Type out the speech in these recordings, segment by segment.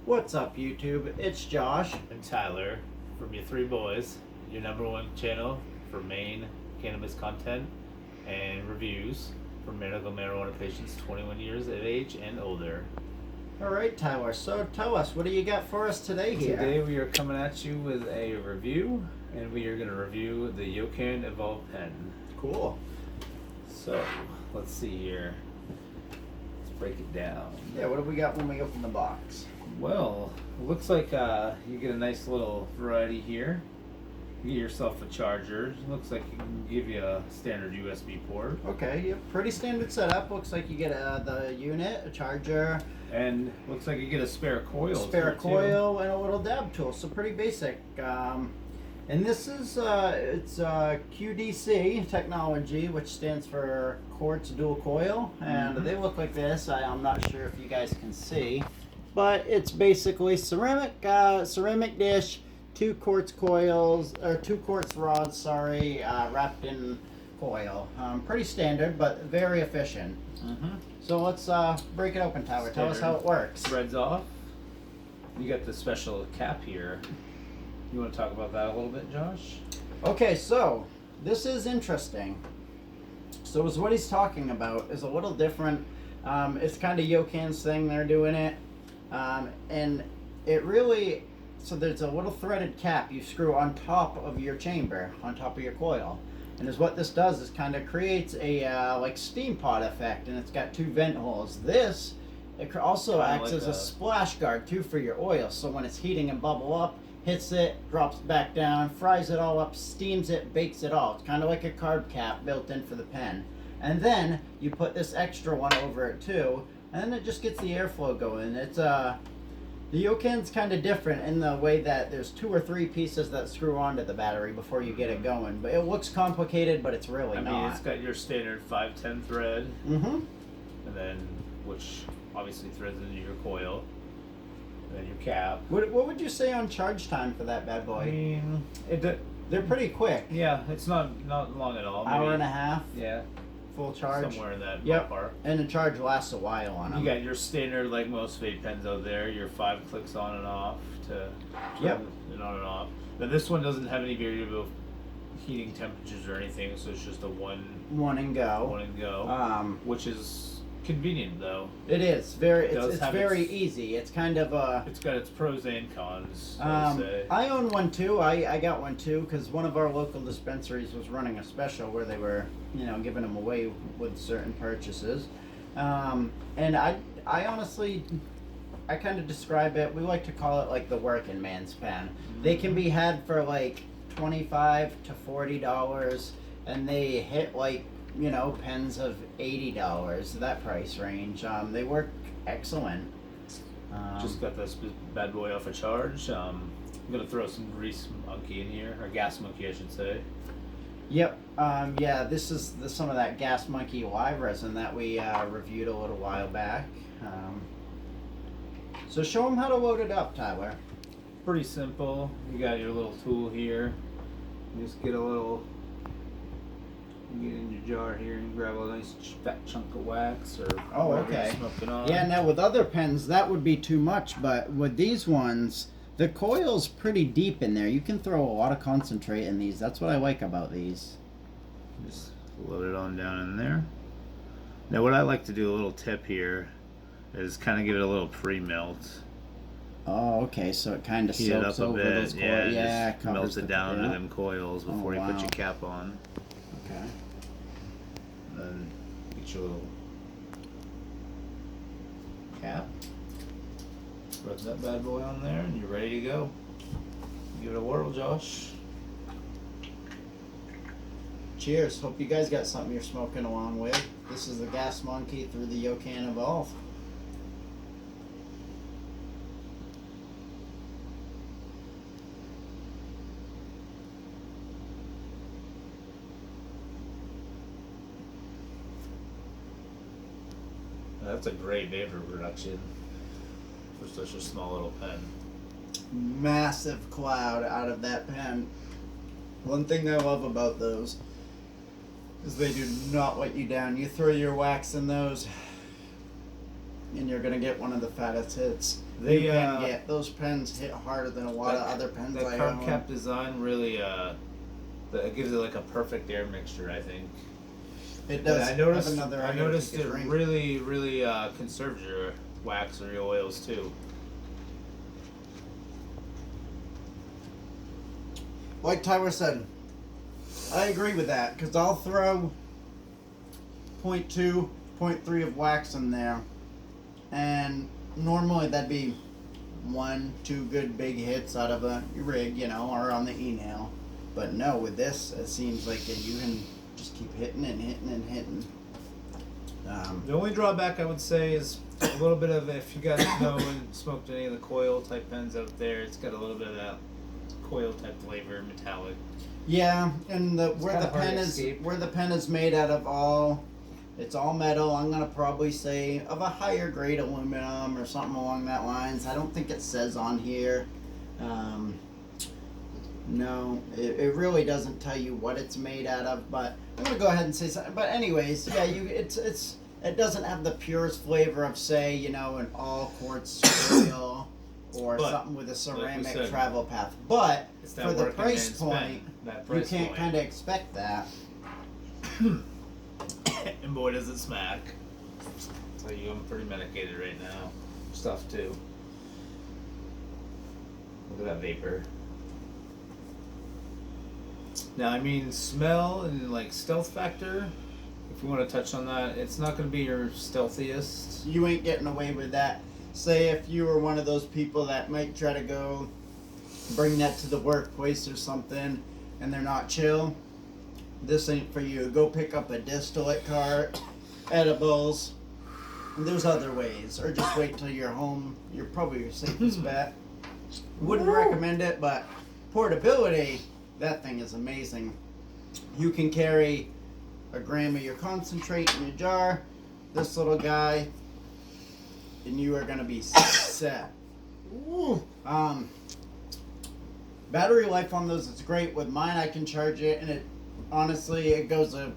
What's up, YouTube? It's Josh. And Tyler from Y3B, your #1 channel for Maine cannabis content and reviews for medical marijuana patients 21 years of age and older. All right, Tyler. So tell us, what do you got for us today here? Today we are coming at you with a review, and we are going to review the Yocan Evolve Pen. Cool. So let's see here. Let's break it down. Yeah, what do we got when we open the box? Well, it looks like you get a nice little variety here. You get yourself a charger. It looks like it can give you a standard USB port. Okay, yep, pretty standard setup. Looks like you get the unit, a charger, And looks like you get a spare coil. spare coil, and a little dab tool. So pretty basic. And this is it's QDC technology, which stands for quartz dual coil, and they look like this. I'm not sure if you guys can see, but it's basically ceramic dish, two quartz rods, wrapped in coil. Pretty standard, but very efficient. So let's break it open, Tyler. Tell us how it works. Threads off. You got the special cap here. You want to talk about that a little bit, Josh? Okay, so this is interesting. So what he's talking about is a little different. It's kind of Yocan's thing. They're doing it. And it really, so there's a little threaded cap you screw on top of your chamber, on top of your coil. And is what this does is kind of creates a like steam pot effect, and it's got two vent holes. This, it also acts like as a splash guard too for your oil. So when it's heating and bubble up, hits it, drops back down, fries it all up, steams it, bakes it all. It's kind of like a carb cap built in for the pen. And then you put this extra one over it too, and then it just gets the airflow going. It's the Yocan's kind of different in the way that there's 2 or 3 pieces that screw onto the battery before you get it going. But it looks complicated, but it's really not. I mean, it's got your standard 510 thread, and then which obviously threads into your coil, and then your cap. What would you say on charge time for that bad boy? I mean, They're pretty quick. yeah, it's not long at all. Hour and a half. Yeah, Full charge. somewhere in that Yep. ballpark. And the charge lasts a while on them. You got your standard, like most vape pens out there, your 5 clicks on and off to Yep. turn it on and off. But this one doesn't have any variable heating temperatures or anything, so it's just a one and go. and go, which is convenient though. It is very. It does It's have very its- easy. It's kind of a. It's got its pros and cons, I would say. I own one too. I got one too because one of our local dispensaries was running a special where they were, giving them away with certain purchases. And I honestly, I kind of describe it. We like to call it like the working man's pen. They can be had for like $25 to $40, and they hit like pens of $80. That price range. They work excellent. Just got this bad boy off a charge. I'm gonna throw some grease monkey in here, or gas monkey, I should say. Yep. Yeah, this is some of that Gas Monkey live resin that we reviewed a little while back. So show them how to load it up, Tyler. Pretty simple. You got your little tool here. You just get a little. You get in your jar here and grab a nice fat chunk of wax or whatever okay. you're smoking on. Yeah, now with other pens that would be too much, but with these ones, the coil's pretty deep in there. You can throw a lot of concentrate in these. That's what I like about these. Just load it on down in there. Now what I like to do, a little tip here, is kind of give it a little pre-melt. Oh, okay. So it kind of Heat it soaks up a over bit. those coils. Yeah, just covers melt it down into yeah. them coils before you put wow. your cap on. Okay. Then get your little cap. Rub that bad boy on there, and you're ready to go. Give it a whirl, Josh. Cheers. Hope you guys got something you're smoking along with. This is the Gas Monkey through the Yocan Evolve. That's a great vapor production for such a small little pen. Massive cloud out of that pen. One thing I love about those is they do not let you down. You throw your wax in those, and you're gonna get one of the fattest hits. You can get those pens hit harder than a lot of other pens The I carb own. cap design really it gives it like a perfect air mixture, I think. It does. And I have noticed it drink. really conserves your wax or your oils too. Like Tyler said, I agree with that because I'll throw 0.2, 0.3 of wax in there, and normally that'd be 1-2 good big hits out of a rig, or on the e-nail. But no, with this, it seems like you can just keep hitting and hitting and hitting. The only drawback I would say is a little bit of, if you guys know and smoked any of the coil type pens out there, it's got a little bit of that coil type flavor, metallic. Yeah, and where the pen is made out of it's all metal. I'm gonna probably say of a higher grade aluminum or something along that lines. I don't think it says on here. No, it really doesn't tell you what it's made out of, but I'm gonna go ahead and say something. But anyways, yeah, it doesn't have the purest flavor of, say, an all quartz coil or something with a ceramic like travel path. But it's that for the working price man's point, pen, that you price can't point. kind of expect that. And boy, does it smack. I'll tell you, I'm pretty medicated right now. Stuff too. Look at that vapor. Now, I mean, smell and like stealth factor, if you want to touch on that, it's not going to be your stealthiest. You ain't getting away with that. Say if you were one of those people that might try to go bring that to the workplace or something and they're not chill, this ain't for you. Go pick up a distillate cart, edibles. There's other ways. Or just wait till you're home. You're probably your safest bet. Wouldn't recommend it, but portability, that thing is amazing. You can carry a gram of your concentrate in your jar, this little guy, and you are gonna be set. Battery life on those is great. With mine, I can charge it, and it honestly it goes a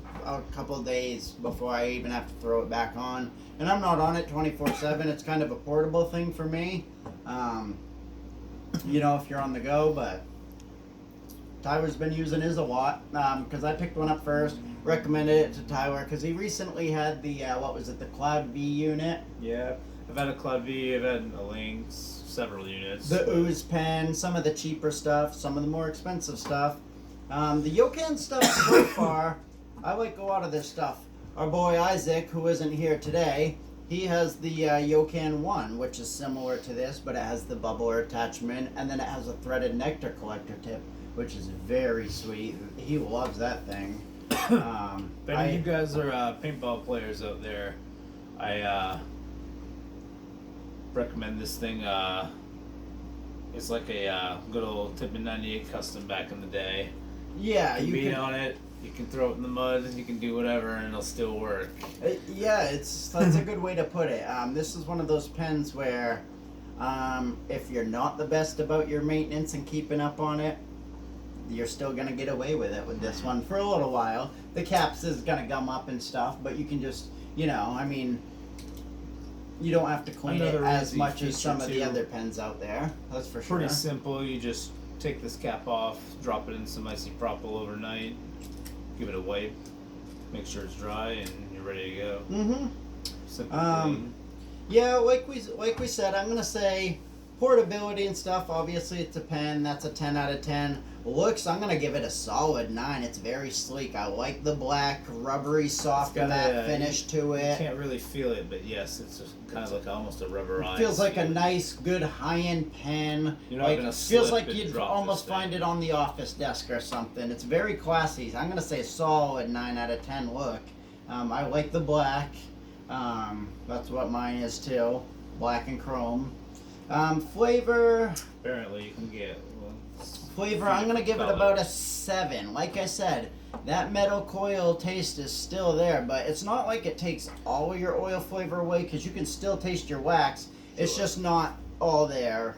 couple days before I even have to throw it back on. And I'm not on it 24/7. It's kind of a portable thing for me. If you're on the go, but Tyler's been using his a lot because I picked one up first, recommended it to Tyler because he recently had the the Cloud V unit. Yeah, I've had a Cloud V, I've had a Lynx, several units. The Ooze pen, some of the cheaper stuff, some of the more expensive stuff. The Yocan stuff so far, I like a lot of this stuff. Our boy Isaac, who isn't here today, he has the Yocan 1, which is similar to this, but it has the bubbler attachment, and then it has a threaded nectar collector tip, which is very sweet. He loves that thing. If any of you guys are paintball players out there, I recommend this thing. It's like a good old Tippin 98 custom back in the day. Yeah, you can beat on it. You can throw it in the mud, and you can do whatever, and it'll still work. That's a good way to put it. This is one of those pens where, if you're not the best about your maintenance and keeping up on it, you're still gonna get away with it with this one for a little while. The caps is gonna gum up and stuff, but you can just, you don't have to clean it as much as some of the other pens out there. That's for sure. Pretty simple. You just take this cap off, drop it in some isopropyl overnight, give it a wipe, make sure it's dry, and you're ready to go. Mm-hmm. Simple, clean. Yeah, like we said, I'm gonna say portability and stuff. Obviously, it's a pen. That's a 10 out of 10. Looks, I'm gonna give it a solid 9. It's very sleek. I like the black, rubbery, soft matte finish to it. You can't really feel it, but yes, it's kind of like almost a rubberized. Feels like a nice, good high-end pen. You're not gonna slip feels like and you'd drop almost this thing. find it on the office desk or something. It's very classy. I'm gonna say a solid 9 out of 10 look. I like the black. That's what mine is too. Black and chrome. Flavor. Apparently, you can get. Flavor, I'm going to give it about a 7. Like I said, that metal coil taste is still there, but it's not like it takes all of your oil flavor away because you can still taste your wax. It's just not all there.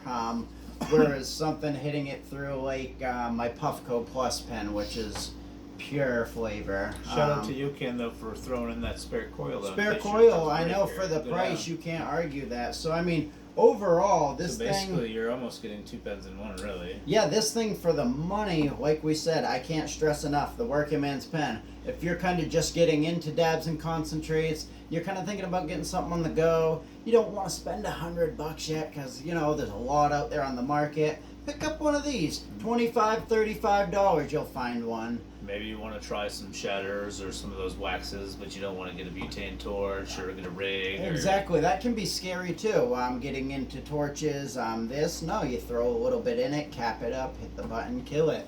Whereas something hitting it through like my Puffco Plus pen, which is pure flavor. Shout out to Yocan though for throwing in that spare coil. Spare coil, I know for the price you can't argue that. So I mean, overall, this So basically, thing. you're almost getting 2 pens in one, really. Yeah, this thing for the money, like we said, I can't stress enough, the working man's pen. If you're kind of just getting into dabs and concentrates, you're kind of thinking about getting something on the go, you don't want to spend $100 yet because, you know, there's a lot out there on the market. Pick up one of these, $25, $35, you'll find one. Maybe you want to try some shatters or some of those waxes, but you don't want to get a butane torch or get a rig. Exactly, that can be scary too. Getting into torches, no, you throw a little bit in it, cap it up, hit the button, kill it.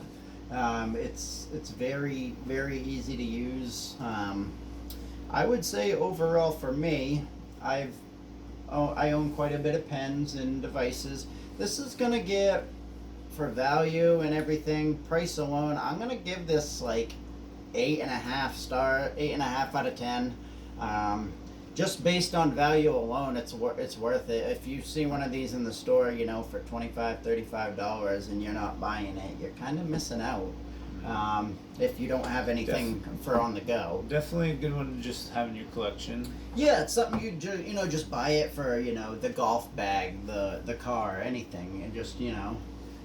It's very, very easy to use. I would say overall for me, I own quite a bit of pens and devices. This is gonna get, for value and everything, price alone, I'm gonna give this like 8.5 out of 10. Just based on value alone, it's worth it. If you see one of these in the store, you know, for $25, $35 and you're not buying it, you're kind of missing out. If you don't have anything for on the go. Definitely a good one to just have in your collection. Yeah, it's something you just buy it for, you know, the golf bag, the car, anything, and just, you know,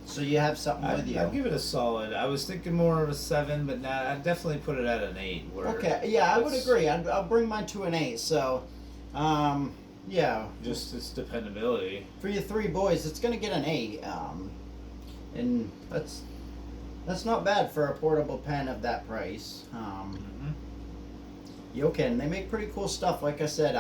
so you have something with you. I'd give it a solid. I was thinking more of a 7, but now I'd definitely put it at an 8. Okay, yeah, I would agree. I'll bring mine to an 8. So, yeah. Just its dependability. For your 3 boys, it's gonna get an 8. And that's not bad for a portable pen of that price. Yocan, they make pretty cool stuff. Like I said,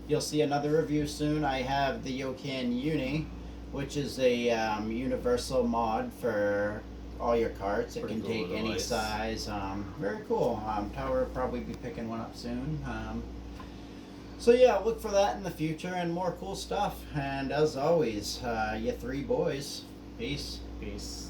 you'll see another review soon. I have the Yocan Uni, which is a universal mod for all your carts. It Pretty can cool take any device. size. Very cool. Tower will probably be picking one up soon. So yeah, look for that in the future and more cool stuff. And as always, you 3 boys. Peace. Peace.